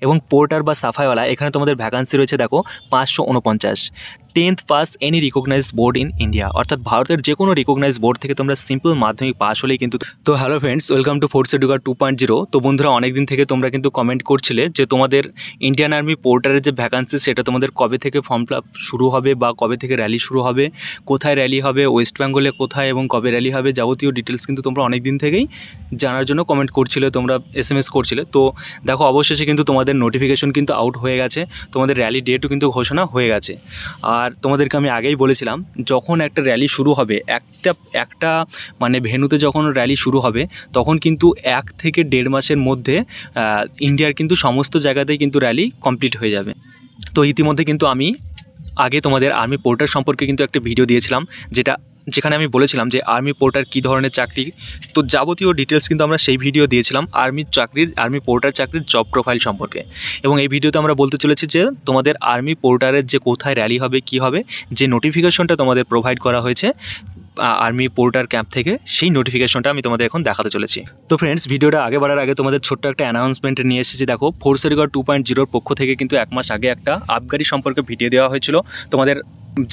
এবং পোর্টার বা সাফাইওয়ালা এখানে তোমাদের ভ্যাকান্সি রয়েছে দেখো 549। 10th pass any recognised board in India, অর্থাৎ ভারতের যে কোনো রিকগনাইজড বোর্ড থেকে তোমরা সিম্পল মাধ্যমিক পাস হলেই কিন্তু। তো hello friends, welcome to force education 2.0। তো বন্ধুরা, অনেক দিন থেকে তোমরা কিন্তু কমেন্ট করছিলে যে তোমাদের ইন্ডিয়ান আর্মি পোর্টারের যে ভ্যাকান্সি সেটা তোমাদের কবে থেকে ফর্ম ফিল আপ শুরু হবে বা কবে থেকে র্যালি শুরু হবে, কোথায় র্যালি হবে, ওয়েস্ট বেঙ্গলে কোথায় এবং কবে র্যালি হবে, যাবতীয় ডিটেলস কিন্তু তোমরা অনেক দিন থেকেই জানার জন্য কমেন্ট করছিলে, তোমরা SMS করছিলে। তো দেখো, অবশেষে কিন্তু তোমাদের নোটিফিকেশন কিন্তু আউট হয়ে গেছে, তোমাদের র্যালি ডেটও কিন্তু ঘোষণা হয়ে গেছে। আর তোমাদেরকে আমি আগেই বলেছিলাম, যখন একটা র্যালি শুরু হবে, একটা মানে ভেন্যুতে যখন র্যালি শুরু হবে, তখন কিন্তু 1 থেকে 1.5 মাসের মধ্যে ইন্ডিয়ার কিন্তু সমস্ত জায়গাতেই কিন্তু র্যালি কমপ্লিট হয়ে যাবে। তো ইতিমধ্যে কিন্তু আমি আগে তোমাদের আর্মি পোর্টার সম্পর্কে কিন্তু একটা ভিডিও দিয়েছিলাম, যেখানে আমি বলেছিলাম যে আর্মি পোর্টার কী ধরনের চাকরি। তো যাবতীয় ডিটেলস কিন্তু আমরা সেই ভিডিও দিয়েছিলাম আর্মি পোর্টার চাকরির জব প্রোফাইল সম্পর্কে। এবং এই ভিডিওতে আমরা বলতে চলেছি যে তোমাদের আর্মি পোর্টারের যে কোথায় র্যালি হবে, কী হবে, যে নোটিফিকেশনটা তোমাদের প্রোভাইড করা হয়েছে আর্মি পোর্টার ক্যাম্প থেকে, সেই নোটিফিকেশনটা আমি তোমাদের এখন দেখাতে চলেছি। তো ফ্রেন্ডস, ভিডিওটা আগে বাড়ার আগে তোমাদের ছোট্ট একটা অ্যানাউন্সমেন্ট নিয়ে এসেছি। দেখো, ফোর্স এডুকেশন 2.0 পক্ষ থেকে কিন্তু 1 মাস আগে একটা আবগারি সম্পর্কে ভিডিও দেওয়া হয়েছিল। তোমাদের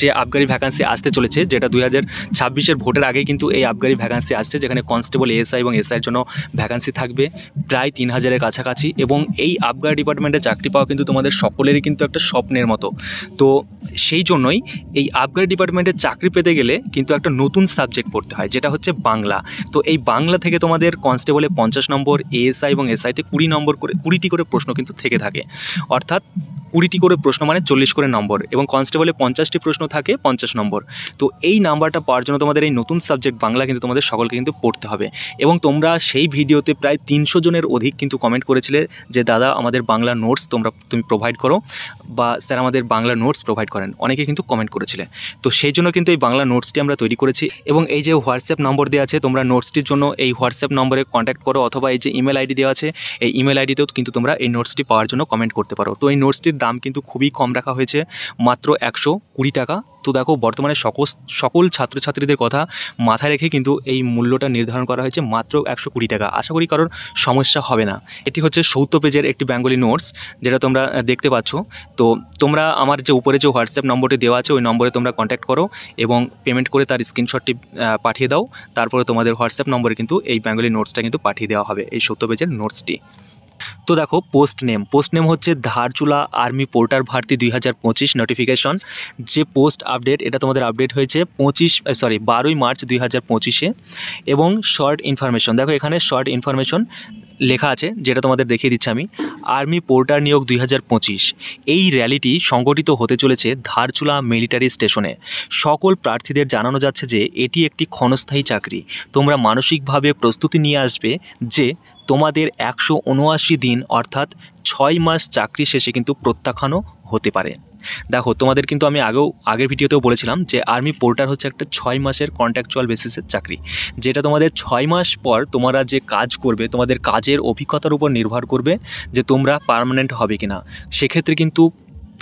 যে আবগারি ভ্যাকান্সি আসতে চলেছে, যেটা 2026-এর ভোটের আগেই কিন্তু এই আবগারি ভ্যাকান্সি আসছে, যেখানে কনস্টেবল, ASI এবং SIর জন্য ভ্যাকান্সি থাকবে প্রায় 3000-এর কাছাকাছি। এবং এই আবগারি ডিপার্টমেন্টে চাকরি পাওয়া কিন্তু তোমাদের সকলেরই কিন্তু একটা স্বপ্নের মতো। তো সেই জন্যই এই আবগারি ডিপার্টমেন্টে চাকরি পেতে গেলে কিন্তু একটা নতুন সাবজেক্ট পড়তে হয়, যেটা হচ্ছে বাংলা। তো এই বাংলা থেকে তোমাদের কনস্টেবলে 50 নম্বর, ASI এবং SIতে 20 নম্বর করে 20টি করে প্রশ্ন কিন্তু থেকে থাকে, অর্থাৎ 20টি করে প্রশ্ন মানে 40 করে নম্বর, এবং কনস্টেবলে 50টি প্রশ্ন থাকে 50 নম্বর। তো এই নাম্বারটা পাওয়ার জন্য তোমাদের এই নতুন সাবজেক্ট বাংলা কিন্তু তোমাদের সকলকে কিন্তু পড়তে হবে। এবং তোমরা সেই ভিডিওতে প্রায় 300 জনের অধিক কিন্তু কমেন্ট করেছিলে যে দাদা আমাদের বাংলা নোটস তুমি প্রোভাইড করো, বা স্যার আমাদের বাংলা নোটস প্রোভাইড করেন, অনেকে কিন্তু কমেন্ট করেছিলে। তো সেই জন্য কিন্তু এই বাংলা নোটসটি আমরা তৈরি করেছি। এবং এই যে হোয়াটসঅ্যাপ নম্বর দেওয়া আছে, তোমরা নোটসটির জন্য এই হোয়াটসঅ্যাপ নম্বরে কন্ট্যাক্ট করো, অথবা এই যে ইমেল আইডি দেওয়া আছে, এই ইমেল আইডিতেও কিন্তু তোমরা এই নোটসটি পাওয়ার জন্য কমেন্ট করতে পারো। তো এই নোটসটির দাম কিন্তু খুবই কম রাখা হয়েছে, মাত্র 120 টাকা। তো দেখো, বর্তমানে সকল ছাত্রছাত্রীদের কথা মাথায় রেখে কিন্তু এই মূল্যটা নির্ধারণ করা হয়েছে, মাত্র 120 টাকা। আশা করি কারোর সমস্যা হবে না। এটি হচ্ছে 70 পেজের একটি বেঙ্গলি নোটস, যেটা তোমরা দেখতে পাচ্ছ। তো তোমরা আমার যে উপরে যে হোয়াটসঅ্যাপ নম্বরটি দেওয়া আছে, ওই নম্বরে তোমরা কন্ট্যাক্ট করো এবং পেমেন্ট করে তার স্ক্রিনশটটি পাঠিয়ে দাও। তারপরে তোমাদের হোয়াটসঅ্যাপ নম্বরে কিন্তু এই বেঙ্গলি নোটসটা কিন্তু পাঠিয়ে দেওয়া হবে, এই 70 পেজের নোটসটি। তো দেখো, পোস্ট নেম হচ্ছে ধারচুলা আর্মি পোর্টার ভর্তি 2025 নোটিফিকেশন। যে পোস্ট আপডেট, এটা তোমাদের আপডেট হয়েছে 12ই মার্চ 2025-এ। এবং শর্ট ইনফরমেশন, দেখো এখানে শর্ট ইনফরমেশন লেখা আছে, যেটা তোমাদের দেখিয়ে দিচ্ছি আমি। আর্মি পোর্টার নিয়োগ 2025, এই র্যালিটি সংগঠিত হতে চলেছে ধারচুলা মিলিটারি স্টেশনে। সকল প্রার্থীদের জানানো যাচ্ছে যে এটি একটি ক্ষণস্থায়ী চাকরি। তোমরা মানসিকভাবে প্রস্তুতি নিয়ে আসবে যে তোমাদের 179 দিন অর্থাৎ 6 মাস চাকরি শেষে কিন্তু প্রত্যাখ্যানও হতে পারে। দেখো, তোমাদের কিন্তু আমি আগের ভিডিওতেও বলেছিলাম যে আর্মি পোর্টার হচ্ছে একটা 6 মাসের কন্ট্রাকচুয়াল বেসিসের চাকরি, যেটা তোমাদের 6 মাস পর তোমরা যে কাজ করবে, তোমাদের কাজের অভিজ্ঞতার উপর নির্ভর করবে যে তোমরা পার্মানেন্ট হবে কিনা। সেক্ষেত্রে কিন্তু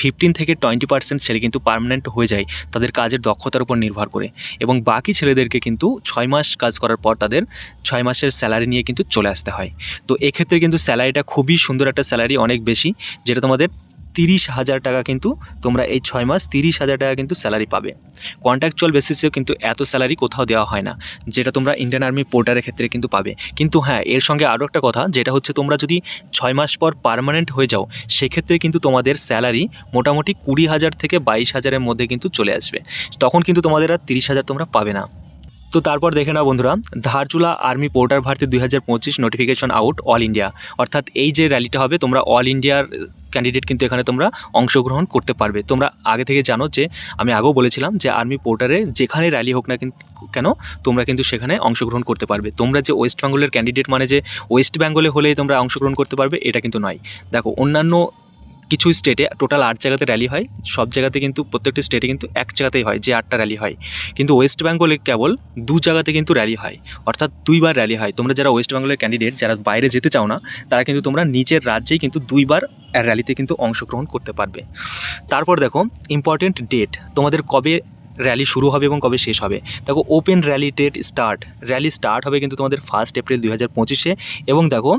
15 থেকে 20% ছেলে কিন্তু পার্মানেন্ট হয়ে যায় তাদের কাজের দক্ষতার উপর নির্ভর করে, এবং বাকি ছেলেদেরকে কিন্তু 6 মাস কাজ করার পর তাদের 6 মাসের স্যালারি নিয়ে কিন্তু চলে আসতে হয়। তো এক্ষেত্রে কিন্তু স্যালারিটা খুবই সুন্দর একটা স্যালারি, অনেক বেশি, যেটা তোমাদের 30,000 টাকা কিন্তু তোমরা এই 6 মাস 30,000 টাকা কিন্তু স্যালারি পাবে। কন্ট্রাকচুয়াল বেসিসেও কিন্তু এত স্যালারি কোথাও দেওয়া হয় না, যেটা তোমরা ইন্ডিয়ান আর্মি পোর্টারের ক্ষেত্রে কিন্তু পাবে। কিন্তু হ্যাঁ, এর সঙ্গে আরও একটা কথা, যেটা হচ্ছে তোমরা যদি 6 মাস পর পার্মানেন্ট হয়ে যাও, সেক্ষেত্রে কিন্তু তোমাদের স্যালারি মোটামুটি 20,000 থেকে 22,000-এর মধ্যে কিন্তু চলে আসবে। তখন কিন্তু তোমাদের আর 30,000 তোমরা পাবে না। তো তারপর দেখে নাও বন্ধুরা, ধারচুলা আর্মি পোর্টার ভর্তি 2025 নোটিফিকেশন আউট অল ইন্ডিয়া, অর্থাৎ এই যে র্যালিটা হবে, তোমরা অল ইন্ডিয়ার ক্যান্ডিডেট কিন্তু এখানে তোমরা অংশগ্রহণ করতে পারবে। তোমরা আগে থেকে জানো যে আমি আগেও বলেছিলাম যে আর্মি পোর্টারে যেখানে র্যালি হোক না কেন, তোমরা কিন্তু সেখানে অংশগ্রহণ করতে পারবে। তোমরা যে ওয়েস্ট বেঙ্গলের ক্যান্ডিডেট মানে যে ওয়েস্ট বেঙ্গলে হলেই তোমরা অংশগ্রহণ করতে পারবে, এটা কিন্তু নয়। দেখো, অন্যান্য কিছু স্টেটে টোটাল 8 জায়গাতে র্যালি হয়, সব জায়গাতে কিন্তু প্রত্যেকটি স্টেটে কিন্তু এক জায়গাতেই হয় যে 8টা র্যালি হয়, কিন্তু ওয়েস্ট বেঙ্গলে কেবল 2 জায়গাতে কিন্তু র্যালি হয়, অর্থাৎ 2বার র্যালি হয়। তোমরা যারা ওয়েস্ট বেঙ্গলের ক্যান্ডিডেট, যারা বাইরে যেতে চাও না, তারা কিন্তু তোমরা নিজের রাজ্যেই কিন্তু 2বার র্যালিতে কিন্তু অংশগ্রহণ করতে পারবে। তারপর দেখো, ইম্পর্টেন্ট ডেট, তোমাদের কবে র্যালি শুরু হবে এবং কবে শেষ হবে। দেখো open rally date start, rally start হবে কিন্তু তোমাদের 1 এপ্রিল 2025 এবং দেখো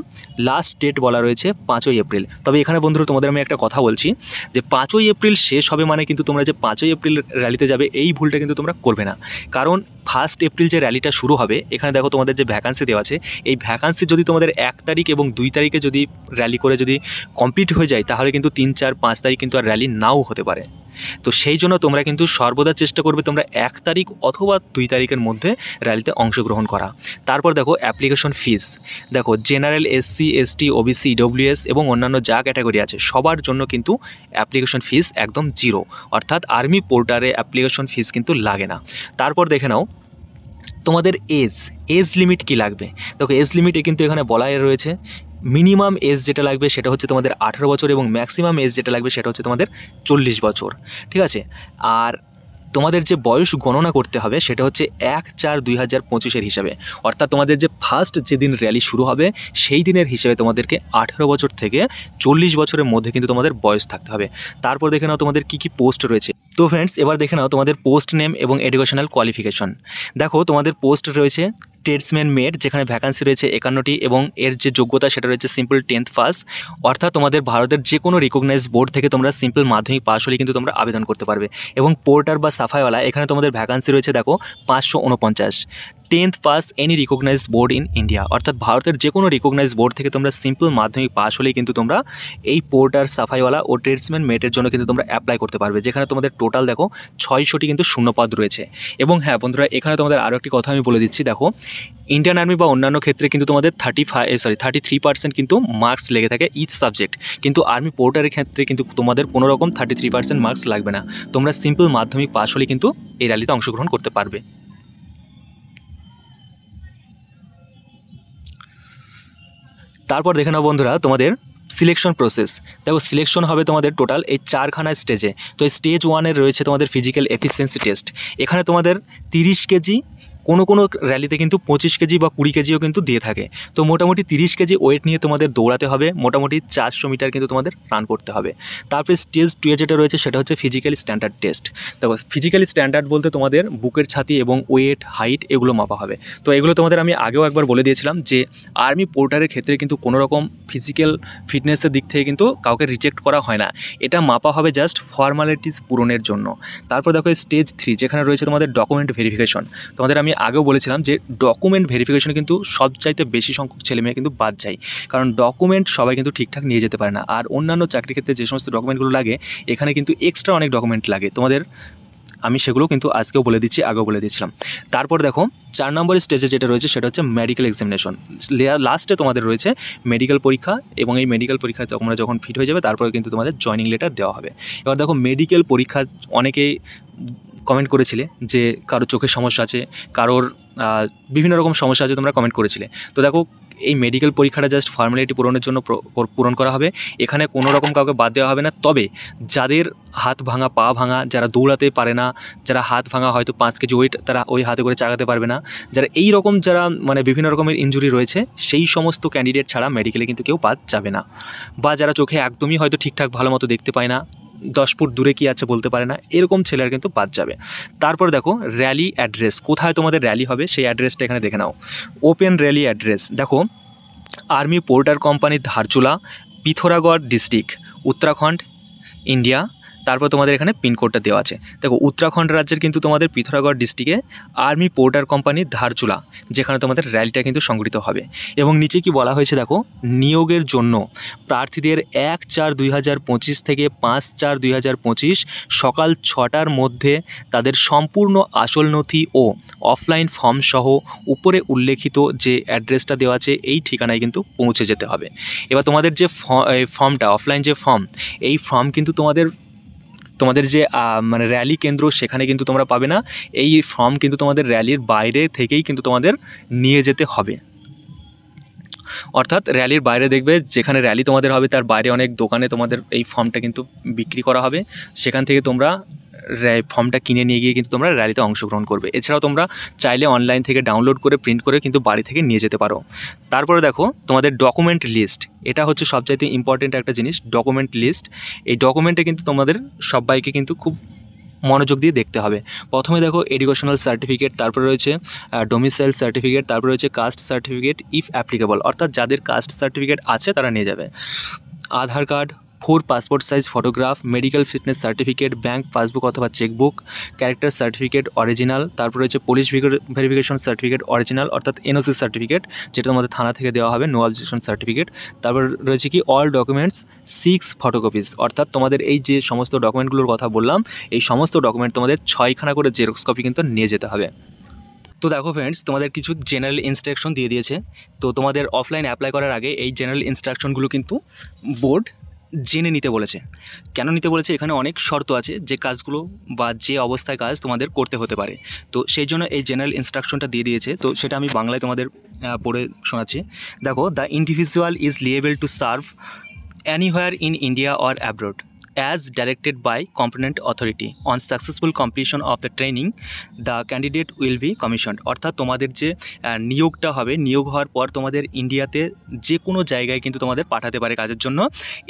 লাস্ট ডেট বলা রয়েছে 5 এপ্রিল। তবে এখানে বন্ধুরা তোমাদের আমি একটা কথা বলছি যে 5 এপ্রিল শেষ হবে মানে কিন্তু তোমরা যে 5 এপ্রিল র্যালিতে যাবে এই ভুলটা কিন্তু তোমরা করবে না। কারণ 1 এপ্রিল যে র্যালিটা শুরু হবে এখানে দেখো তোমাদের যে ভ্যাকান্সি দেওয়া আছে, এই ভ্যাকান্সি যদি তোমাদের 1 তারিখ এবং 2 তারিখে যদি র্যালি করে যদি কমপ্লিট হয়ে যায় তাহলে কিন্তু 3, 4, 5 তারিখ কিন্তু আর র্যালি নাও হতে পারে। তো সেই জন্য তোমরা কিন্তু সর্বদা চেষ্টা করবে তোমরা 1 তারিখ অথবা 2 তারিখের মধ্যে র্যালিতে অংশগ্রহণ করা। তারপর দেখো অ্যাপ্লিকেশন ফিস, দেখো general, SC, ST, OBC, EWS এবং অন্যান্য যা ক্যাটাগরি আছে সবার জন্য কিন্তু অ্যাপ্লিকেশন ফিস একদম 0, অর্থাৎ আর্মি পোর্টালে অ্যাপ্লিকেশন ফিস কিন্তু লাগে না। তারপর দেখে নাও তোমাদের এজ লিমিট কি লাগবে। দেখো এজ লিমিটে কিন্তু এখানে বলাই রয়েছে মিনিমাম এজ যেটা লাগবে সেটা হচ্ছে তোমাদের 18 বছর এবং ম্যাক্সিমাম এজ যেটা লাগবে সেটা হচ্ছে তোমাদের 40 বছর, ঠিক আছে। আর তোমাদের যে বয়স গণনা করতে হবে সেটা হচ্ছে 1/4/2025 হিসাবে, অর্থাৎ তোমাদের যে ফার্স্ট যেদিন র্যালি শুরু হবে সেই দিনের হিসেবে তোমাদেরকে 18 বছর থেকে 40 বছরের মধ্যে কিন্তু তোমাদের বয়স থাকতে হবে। তারপর দেখে নাও তোমাদের কী কী পোস্ট রয়েছে। তো ফ্রেন্ডস এবার দেখে নাও তোমাদের পোস্ট নেম এবং এডুকেশনাল কোয়ালিফিকেশন। দেখো তোমাদের পোস্ট রয়েছে ট্রেডসম্যান মেড, যেখানে ভ্যাকান্সি রয়েছে 51টি এবং এর যে যোগ্যতা সেটা রয়েছে সিম্পল 10th পাস, অর্থাৎ তোমাদের ভারতের যে কোনো রিকগনাইজ বোর্ড থেকে তোমরা সিম্পল মাধ্যমিক পাস হলে কিন্তু তোমরা আবেদন করতে পারবে। এবং পোর্টার বা সাফাইওয়ালা এখানে তোমাদের ভ্যাকান্সি রয়েছে দেখো 549। 10th pass any recognise board in India, অর্থাৎ ভারতের যে কোনো রিকগনাইজ বোর্ড থেকে তোমরা সিম্পল মাধ্যমিক পাস হলেই কিন্তু তোমরা এই পোর্টার, সাফাইওয়ালা ও ট্রেডসম্যান মেটের জন্য কিন্তু তোমরা অ্যাপ্লাই করতে পারবে, যেখানে তোমাদের টোটাল দেখো 600টি কিন্তু শূন্যপদ রয়েছে। এবং হ্যাঁ বন্ধুরা এখানে তোমাদের আরও একটি কথা আমি বলে দিচ্ছি, দেখো ইন্ডিয়ান আর্মি বা অন্যান্য ক্ষেত্রে কিন্তু তোমাদের 33% কিন্তু মার্কস লেগে থাকে ইচ সাবজেক্ট, কিন্তু আর্মি পোর্টারের ক্ষেত্রে কিন্তু তোমাদের কোনো রকম 33% মার্কস লাগবে না। তোমরা সিম্পল মাধ্যমিক পাস হলে কিন্তু এই র্যালিতে অংশগ্রহণ করতে পারবে। তারপর দেখে নাও বন্ধুরা তোমাদের সিলেকশন প্রসেস। দেখো সিলেকশন হবে তোমাদের টোটাল এই 4খানা স্টেজে। তো স্টেজ 1-এর রয়েছে তোমাদের ফিজিক্যাল এফিসিয়েন্সি টেস্ট। এখানে তোমাদের 30 কেজি, কোনো র্যালিতে কিন্তু 25 কেজি বা 20 কেজিও কিন্তু দিয়ে থাকে। তো মোটামুটি 30 কেজি ওয়েট নিয়ে তোমাদের দৌড়াতে হবে, মোটামুটি 400 মিটার কিন্তু তোমাদের রান করতে হবে। তারপরে স্টেজ 2-এ যেটা রয়েছে সেটা হচ্ছে ফিজিক্যাল স্ট্যান্ডার্ড টেস্ট। দেখো ফিজিক্যাল স্ট্যান্ডার্ড বলতে তোমাদের বুকের ছাতি এবং ওয়েট, হাইট এগুলো মাপা হবে। তো এগুলো তোমাদের আমি আগেও একবার বলে দিয়েছিলাম যে আর্মি পোর্টারের ক্ষেত্রে কিন্তু কোনো রকম ফিজিক্যাল ফিটনেসের দিক থেকে কিন্তু কাউকে রিজেক্ট করা হয় না, এটা মাপা হবে জাস্ট ফর্মালিটিস পূরণের জন্য। তারপর দেখো স্টেজ 3 যেখানে রয়েছে তোমাদের ডকুমেন্ট ভেরিফিকেশন। তোমাদের আমি আগেও বলেছিলাম যে ডকুমেন্ট ভেরিফিকেশনে কিন্তু সবচাইতে বেশি সংখ্যক ছেলেমেয়ে কিন্তু বাদ যায়, কারণ ডকুমেন্ট সবাই কিন্তু ঠিকঠাক নিয়ে যেতে পারে না। আর অন্যান্য চাকরির ক্ষেত্রে যে সমস্ত ডকুমেন্টগুলো লাগে এখানে কিন্তু এক্সট্রা অনেক ডকুমেন্ট লাগে তোমাদের, আমি সেগুলো কিন্তু আজকেও বলে দিচ্ছি, আগেও বলে দিয়েছিলাম। তারপর দেখো 4 নম্বর স্টেজে যেটা রয়েছে সেটা হচ্ছে মেডিকেল এক্সামিনেশন। লাস্টে তোমাদের রয়েছে মেডিকেল পরীক্ষা এবং এই মেডিকেল পরীক্ষায় তোমরা যখন ফিট হয়ে যাবে তারপরে কিন্তু তোমাদের জয়নিং লেটার দেওয়া হবে। এবার দেখো মেডিকেল পরীক্ষা অনেকেই কমেন্ট করেছিলে যে কারোর চোখের সমস্যা আছে, কারোর বিভিন্ন রকম সমস্যা আছে, তোমরা কমেন্ট করেছিলে। তো দেখো এই মেডিকেল পরীক্ষাটা জাস্ট ফর্মালিটি পূরণের জন্য পূরণ করা হবে, এখানে কোনো রকম কাউকে বাদ দেওয়া হবে না। তবে যাদের হাত ভাঙা, পা ভাঙা, যারা দৌড়াতে পারে না, যারা হাত ভাঙা হয়তো 5 কেজি ওয়েট তারা ওই হাতে করে চাগাতে পারবে না, যারা এই রকম যারা মানে বিভিন্ন রকমের ইনজুরি রয়েছে সেই সমস্ত ক্যান্ডিডেট ছাড়া মেডিকেলে কিন্তু কেউ বাদ যাবে না। বা যারা চোখে একদমই হয়তো ঠিকঠাক ভালো মতো দেখতে পায় না, 10 ফুট দূরে কি আছে বলতে পারে না, এরকম ছেলেরা কিন্তু বাদ যাবে। তারপর দেখো র্যালি অ্যাড্রেস, কোথায় তোমাদের র্যালি হবে সেই অ্যাড্রেসটা এখানে দেখে নাও। ওপেন র্যালি অ্যাড্রেস দেখো army porter company, Dharchula, Pithoragarh district, Uttarakhand, India. তারপর তোমাদের এখানে পিনকোডটা দেওয়া আছে। দেখো উত্তরাখণ্ড রাজ্যের কিন্তু তোমাদের পিথোরাগড় ডিস্ট্রিক্টে আর্মি পোর্টার কোম্পানি, ধারচুলা, যেখানে তোমাদের র্যালিটা কিন্তু সংগঠিত হবে। এবং নিচে কি বলা হয়েছে দেখো, নিয়োগের জন্য প্রার্থীদের 1/4/2025 থেকে 5/4/2025 সকাল 6টার মধ্যে তাদের সম্পূর্ণ আসল নথি ও অফলাইন ফর্ম সহ উপরে উল্লেখিত যে অ্যাড্রেসটা দেওয়া আছে এই ঠিকানায় কিন্তু পৌঁছে যেতে হবে। এবার তোমাদের যে ফর্মটা, অফলাইন যে ফর্ম, এই ফর্ম কিন্তু তোমাদের যে মানে র্যালি কেন্দ্র সেখানে কিন্তু তোমরা পাবে না, এই ফর্ম কিন্তু তোমাদের র্যালির বাইরে থেকেই কিন্তু তোমাদের নিয়ে যেতে হবে। অর্থাৎ র্যালির বাইরে দেখবে যেখানে র্যালি তোমাদের হবে তার বাইরে অনেক দোকানে তোমাদের এই ফর্মটা কিন্তু বিক্রি করা হবে, সেখান থেকে তোমরা ফর্মটা কিনে নিয়ে গিয়ে কিন্তু তোমরা র্যালিতে অংশগ্রহণ করবে। এছাড়াও তোমরা চাইলে অনলাইন থেকে ডাউনলোড করে প্রিন্ট করে কিন্তু বাড়ি থেকে নিয়ে যেতে পারো। তারপরে দেখো তোমাদের ডকুমেন্ট লিস্ট, এটা হচ্ছে সবচাইতে ইম্পর্টেন্ট একটা জিনিস, ডকুমেন্ট লিস্ট। এই ডকুমেন্টে কিন্তু তোমাদের সবাইকে কিন্তু খুব মনোযোগ দিয়ে দেখতে হবে। প্রথমে দেখো এডুকেশনাল সার্টিফিকেট, তারপরে রয়েছে ডোমিসাইল সার্টিফিকেট, তারপরে রয়েছে কাস্ট সার্টিফিকেট ইফ অ্যাপ্লিকেবল, অর্থাৎ যাদের কাস্ট সার্টিফিকেট আছে তারা নিয়ে যাবে। Aadhaar card, 4 passport size photograph, medical fitness certificate, bank passbook অথবা চেকবুক, ক্যারেক্টার সার্টিফিকেট অরিজিনাল, তারপর রয়েছে পুলিশ ভেরিফিকেশন সার্টিফিকেট অরিজিনাল অর্থাৎ এনওসি সার্টিফিকেট, যেটা তোমাদের থানা থেকে দেওয়া হবে, নো অবজেকশন সার্টিফিকেট। তারপর রয়েছে কি অল ডকুমেন্টস 6 ফটোকপিস, অর্থাৎ তোমাদের এই যে সমস্ত ডকুমেন্টগুলোর কথা বললাম এই সমস্ত ডকুমেন্ট তোমাদের 6খানা করে জেরক্স কপি কিন্তু নিয়ে যেতে হবে। তো দেখো ফ্রেন্ডস, তোমাদের কিছু জেনারেল ইনস্ট্রাকশন দিয়ে দিয়েছে। তো তোমাদের অফলাইন অ্যাপ্লাই করার আগে এই জেনারেল ইনস্ট্রাকশনগুলো কিন্তু বোর্ড জেনে নিতে বলেছে। কেন নিতে বলেছে? এখানে অনেক শর্ত আছে যে কাজগুলো বা যে অবস্থায় কাজ তোমাদের করতে হতে পারে, তো সেই জন্য এই জেনারেল ইনস্ট্রাকশনটা দিয়ে দিয়েছে। তো সেটা আমি বাংলায় তোমাদের পড়ে শোনাচ্ছি। দেখো, the individual is liable to serve anywhere in India or abroad as directed by competent authority. On successful completion of the training, the candidate will be commissioned. অর্থাৎ তোমাদের যে নিয়োগটা হবে, নিয়োগ হওয়ার পর তোমাদের ইন্ডিয়াতে যে কোনো জায়গায় কিন্তু তোমাদের পাঠাতে পারে কাজের জন্য।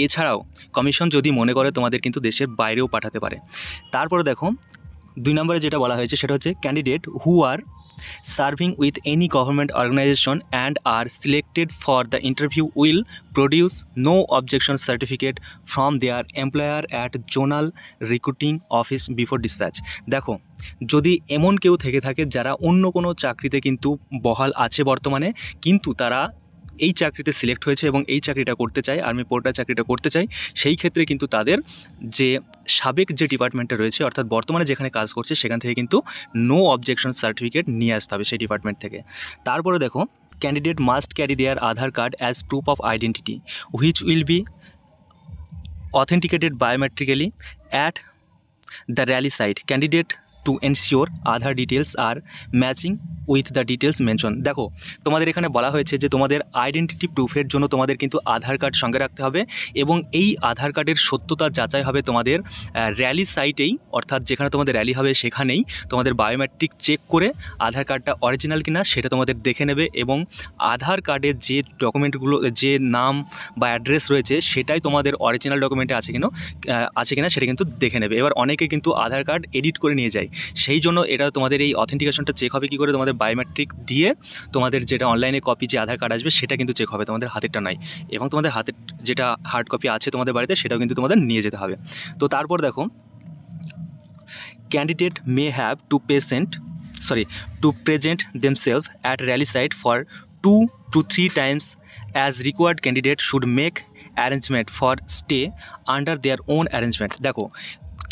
এছাড়াও কমিশন যদি মনে করে তোমাদের কিন্তু দেশের বাইরেও পাঠাতে পারে। তারপরে দেখো 2 নম্বরে যেটা বলা হয়েছে সেটা হচ্ছে candidate who are serving with any government organization and are selected for the interview will produce no objection certificate from their employer at zonal recruiting office before dispatch. দেখো, যদি এমন কেউ থেকে থাকে যারা অন্য কোনো চাকরিতে কিন্তু বহাল আছে বর্তমানে, কিন্তু তারা এই চাকরিতে সিলেক্ট হয়েছে এবং এই চাকরিটা করতে চায়, আর্মি পোর্টার চাকরিটা করতে চায়, সেই ক্ষেত্রে কিন্তু তাদের যে সাবেক যে ডিপার্টমেন্টটা রয়েছে অর্থাৎ বর্তমানে যেখানে কাজ করছে সেখান থেকে কিন্তু নো অবজেকশন সার্টিফিকেট নিয়ে আসতে হবে সেই ডিপার্টমেন্ট থেকে। তারপরে দেখো, candidate must carry their Aadhaar card as proof of identity which will be authenticated biometrically at the rally site candidate to ensure Aadhaar details are matching with the details mention. দেখো, তোমাদের এখানে বলা হয়েছে যে তোমাদের আইডেন্টিটি প্রুফের জন্য তোমাদের কিন্তু আধার কার্ড সঙ্গে রাখতে হবে এবং এই আধার কার্ডের সত্যতা যাচাই হবে তোমাদের র্যালি সাইটেই, অর্থাৎ যেখানে তোমাদের র্যালি হবে সেখানেই তোমাদের বায়োমেট্রিক চেক করে আধার কার্ডটা অরিজিনাল কিনা সেটা তোমাদের দেখে নেবে এবং আধার কার্ডের যে ডকুমেন্টগুলো, যে নাম বা অ্যাড্রেস রয়েছে সেটাই তোমাদের অরিজিনাল ডকুমেন্টে আছে কিনা সেটা কিন্তু দেখে নেবে। এবার অনেকে কিন্তু আধার কার্ড এডিট করে নিয়ে যায়, সেই জন্য এটা তোমাদের এই অথেন্টিকেশনটা চেক হবে কী করে, তোমাদের বায়োমেট্রিক দিয়ে তোমাদের যেটা অনলাইনে কপি যে আধার কার্ড আসবে সেটা কিন্তু চেক হবে, তোমাদের হাতেরটা নয়, এবং তোমাদের হাতের যেটা হার্ড কপি আছে তোমাদের বাড়িতে সেটাও কিন্তু তোমাদের নিয়ে যেতে হবে। তো তারপর দেখো, candidate may have to present themselves at rally site for 2 to 3 times as required. Candidate should make arrangement for stay under their own arrangement. দেখো,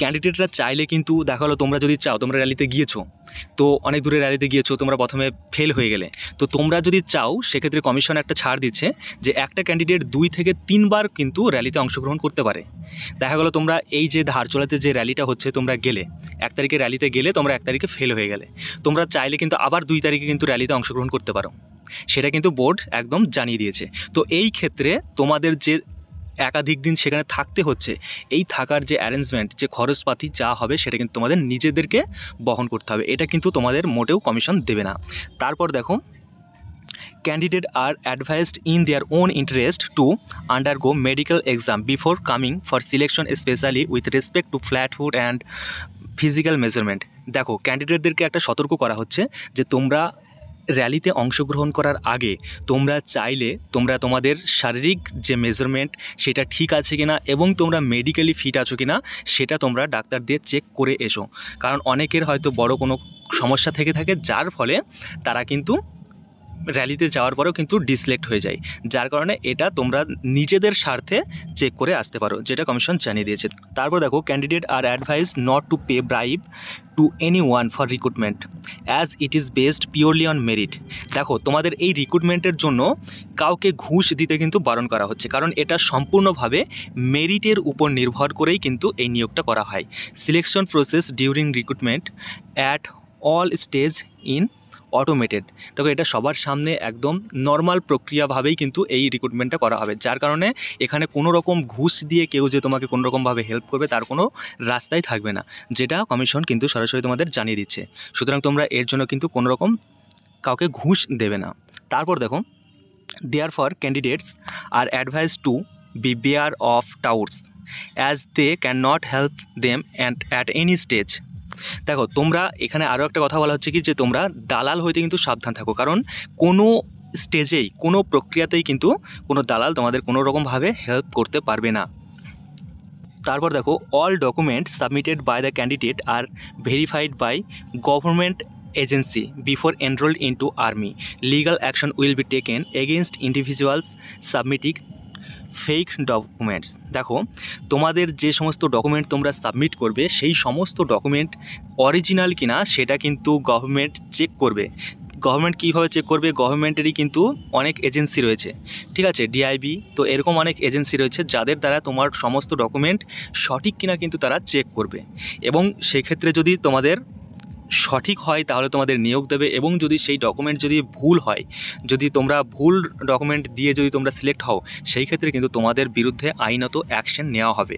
ক্যান্ডিডেটরা চাইলে কিন্তু দেখা হলো তোমরা যদি চাও, তোমরা র্যালিতে গিয়েছো, তো অনেক দূরে র্যালিতে গিয়েছো, তোমরা প্রথমে ফেল হয়ে গেলে, তো তোমরা যদি চাও সেক্ষেত্রে কমিশন একটা ছাড় দিচ্ছে যে একটা ক্যান্ডিডেট 2 থেকে 3 বার কিন্তু র্যালিতে অংশগ্রহণ করতে পারে। দেখা গেলো তোমরা এই যে ধারচলাতে যে র্যালিটা হচ্ছে তোমরা গেলে 1 তারিখে র্যালিতে গেলে, তোমরা 1 তারিখে ফেল হয়ে গেলে, তোমরা চাইলে কিন্তু আবার 2 তারিখে কিন্তু র্যালিতে অংশগ্রহণ করতে পারো, সেটা কিন্তু বোর্ড একদম জানিয়ে দিয়েছে। তো এই ক্ষেত্রে তোমাদের যে একাধিক দিন সেখানে থাকতে হচ্ছে, এই থাকার যে অ্যারেঞ্জমেন্ট, যে খরচপাতি যা হবে সেটা কিন্তু তোমাদের নিজেদেরকে বহন করতে হবে, এটা কিন্তু তোমাদের মোটেও কমিশন দেবে না। তারপর দেখো, candidate are advised in their own interest to undergo medical exam before coming for selection specially with respect to flat foot and physical measurement. দেখো, ক্যান্ডিডেটদেরকে একটা সতর্ক করা হচ্ছে যে তোমরা র্যালিতে অংশগ্রহণ করার আগে তোমরা চাইলে তোমরা তোমাদের শারীরিক যে মেজারমেন্ট সেটা ঠিক আছে কিনা এবং তোমরা মেডিকেলি ফিট আছো কিনা সেটা তোমরা ডাক্তার দিয়ে চেক করে এসো, কারণ অনেকের হয়তো বড় কোনো সমস্যা থেকে থাকে যার ফলে তারা কিন্তু র্যালিতে যাওয়ার পরেও কিন্তু ডিসলেক্ট হয়ে যায়, যার কারণে এটা তোমরা নিজেদের স্বার্থে চেক করে আসতে পারো, যেটা কমিশন জানিয়ে দিয়েছে। তারপর দেখো, candidate are advise not to pay bribe to anyone for recruitment as it is based purely on merit. দেখো, তোমাদের এই রিক্রুটমেন্টের জন্য কাউকে ঘুষ দিতে কিন্তু বারণ করা হচ্ছে, কারণ এটা সম্পূর্ণভাবে মেরিটের উপর নির্ভর করেই কিন্তু এই নিয়োগটা করা হয়। Selection process during recruitment at all stage in automated. দেখো, এটা সবার সামনে একদম নর্মাল প্রক্রিয়াভাবেই কিন্তু এই রিক্রুটমেন্টটা করা হবে, যার কারণে এখানে কোনো রকম ঘুষ দিয়ে কেউ যে তোমাকে কোনো রকমভাবে হেল্প করবে তার কোনো রাস্তাই থাকবে না, যেটা কমিশন কিন্তু সরাসরি তোমাদের জানিয়ে দিচ্ছে। সুতরাং তোমরা এর জন্য কিন্তু কোনো রকম কাউকে ঘুষ দেবে না। তারপর দেখো, therefore candidates are advise to beware of touts as they cannot help them and at any stage দেখো তোমরা এখানে আরও একটা কথা বলা হচ্ছে কি যে তোমরা দালাল হইতে কিন্তু সাবধান থাকো, কারণ কোনো স্টেজেই কোনো প্রক্রিয়াতেই কিন্তু কোনো দালাল তোমাদের কোনো রকমভাবে হেল্প করতে পারবে না। তারপর দেখো all document submitted by the candidate are verified by government agency before enrolled into army. Legal action will be taken against individuals submitting fake documents. দেখো তোমাদের যে সমস্ত ডকুমেন্ট তোমরা সাবমিট করবে সেই সমস্ত ডকুমেন্ট অরিজিনাল কিনা সেটা কিন্তু গভর্নমেন্ট চেক করবে। গভর্নমেন্ট কীভাবে চেক করবে? গভর্নমেন্টেরই কিন্তু অনেক এজেন্সি রয়েছে, ঠিক আছে, ডিআইবি, তো এরকম অনেক এজেন্সি রয়েছে যাদের দ্বারা তোমার সমস্ত ডকুমেন্ট সঠিক কিনা কিন্তু তারা চেক করবে, এবং সেক্ষেত্রে যদি তোমাদের সঠিক হয় তাহলে তোমাদের নিয়োগ দেবে, এবং যদি সেই ডকুমেন্ট যদি ভুল হয়, যদি তোমরা ভুল ডকুমেন্ট দিয়ে যদি তোমরা সিলেক্ট হও, সেই ক্ষেত্রে কিন্তু তোমাদের বিরুদ্ধে আইনত অ্যাকশন নেওয়া হবে।